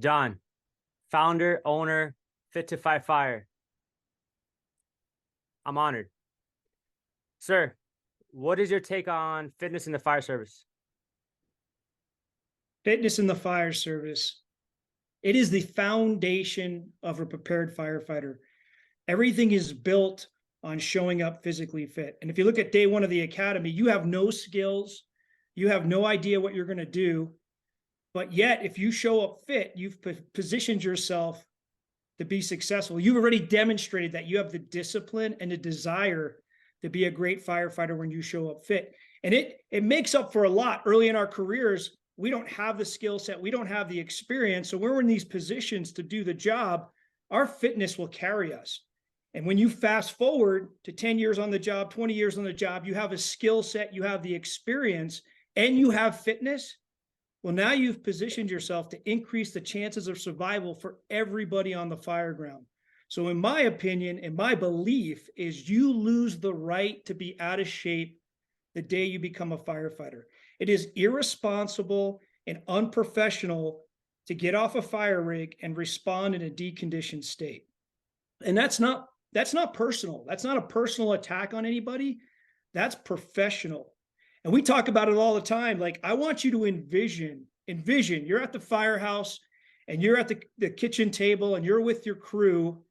John, founder, owner, Fit to Fight Fire. I'm honored. Sir, what is your take on fitness in the fire service? Fitness in the fire service. It is the foundation of a prepared firefighter. Everything is built on showing up physically fit. And if you look at day one of the academy, you have no skills, you have no idea what you're going to do. But yet, if you show up fit, you've positioned yourself to be successful. You've already demonstrated that you have the discipline and the desire to be a great firefighter when you show up fit. And it makes up for a lot. Early in our careers, we don't have the skill set, we don't have the experience. So when we're in these positions to do the job, our fitness will carry us. And when you fast forward to 10 years on the job, 20 years on the job, you have a skill set, you have the experience, and you have fitness. Well, now you've positioned yourself to increase the chances of survival for everybody on the fire ground. So in my opinion, and my belief is you lose the right to be out of shape the day you become a firefighter. It is irresponsible and unprofessional to get off a fire rig and respond in a deconditioned state. And that's not personal. That's not a personal attack on anybody. That's professional. And we talk about it all the time. Like, I want you to envision, you're at the firehouse and you're at the kitchen table and you're with your crew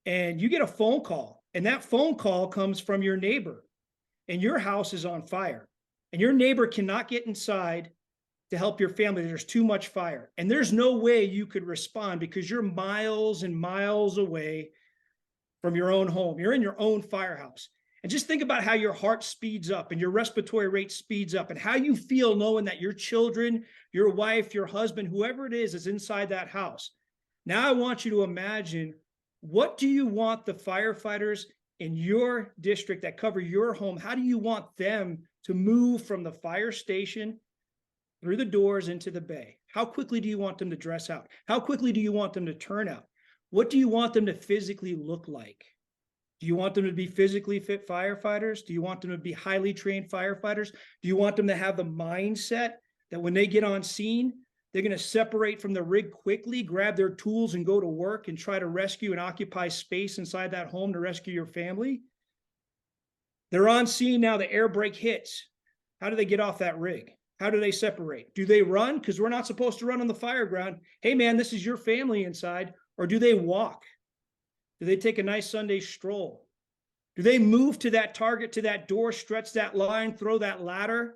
and you get a phone call, and that phone call comes from your neighbor and your house is on fire and your neighbor cannot get inside to help your family. There's too much fire and there's no way you could respond because you're miles and miles away from your own home. You're in your own firehouse. And just think about how your heart speeds up and your respiratory rate speeds up and how you feel knowing that your children, your wife, your husband, whoever it is inside that house. Now I want you to imagine, what do you want the firefighters in your district that cover your home? How do you want them to move from the fire station through the doors into the bay? How quickly do you want them to dress out? How quickly do you want them to turn out? What do you want them to physically look like? Do you want them to be physically fit firefighters? Do you want them to be highly trained firefighters? Do you want them to have the mindset that when they get on scene, they're going to separate from the rig quickly, grab their tools and go to work and try to rescue and occupy space inside that home to rescue your family? They're on scene now, the airbrake hits. How do they get off that rig? How do they separate? Do they run? Because we're not supposed to run on the fire ground. Hey man, this is your family inside. Or do they walk? Do they take a nice Sunday stroll? Do they move to that target, to that door, stretch that line, throw that ladder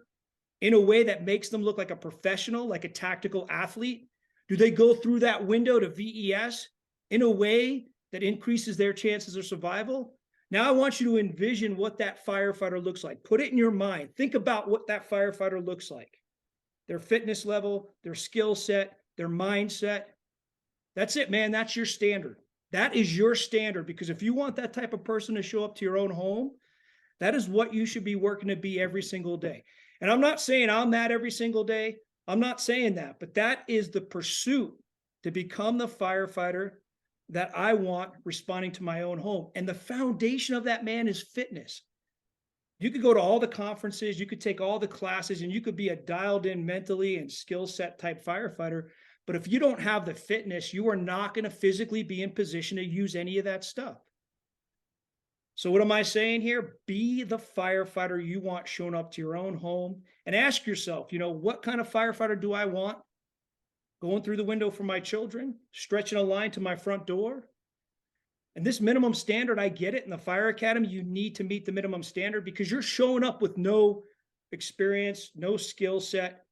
in a way that makes them look like a professional, like a tactical athlete? Do they go through that window to VES in a way that increases their chances of survival? Now I want you to envision what that firefighter looks like. Put it in your mind. Think about what that firefighter looks like. Their fitness level, their skill set, their mindset. That's it, man. That's your standard. That is your standard, because if you want that type of person to show up to your own home, that is what you should be working to be every single day. And I'm not saying I'm that every single day. I'm not saying that, but that is the pursuit to become the firefighter that I want responding to my own home. And the foundation of that, man, is fitness. You could go to all the conferences, you could take all the classes, and you could be a dialed in mentally and skill set type firefighter. But if you don't have the fitness, you are not going to physically be in position to use any of that stuff. So what am I saying here? Be the firefighter you want showing up to your own home, and ask yourself, what kind of firefighter do I want? Going through the window for my children, stretching a line to my front door. And this minimum standard, I get it. In the fire academy, you need to meet the minimum standard because you're showing up with no experience, no skill set.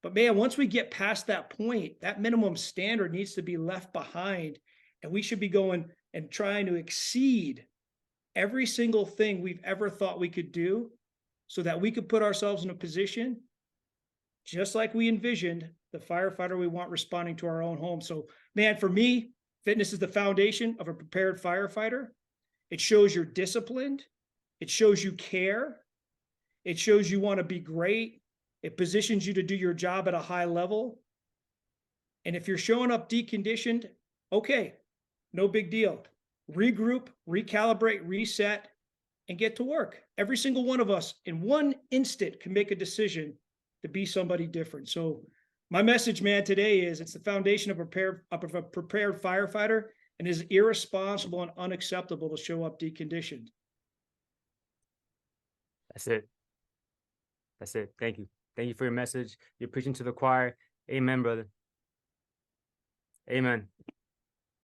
But man, once we get past that point, that minimum standard needs to be left behind, and we should be going and trying to exceed every single thing we've ever thought we could do so that we could put ourselves in a position, just like we envisioned, the firefighter we want responding to our own home. So man, for me, fitness is the foundation of a prepared firefighter. It shows you're disciplined. It shows you care. It shows you want to be great. It positions you to do your job at a high level. And if you're showing up deconditioned, okay, no big deal. Regroup, recalibrate, reset, and get to work. Every single one of us in one instant can make a decision to be somebody different. So My message, man, today is it's the foundation of a prepared firefighter, and is irresponsible and unacceptable to show up deconditioned. That's it. That's it. Thank you. Thank you for your message. You're preaching to the choir. Amen, brother. Amen.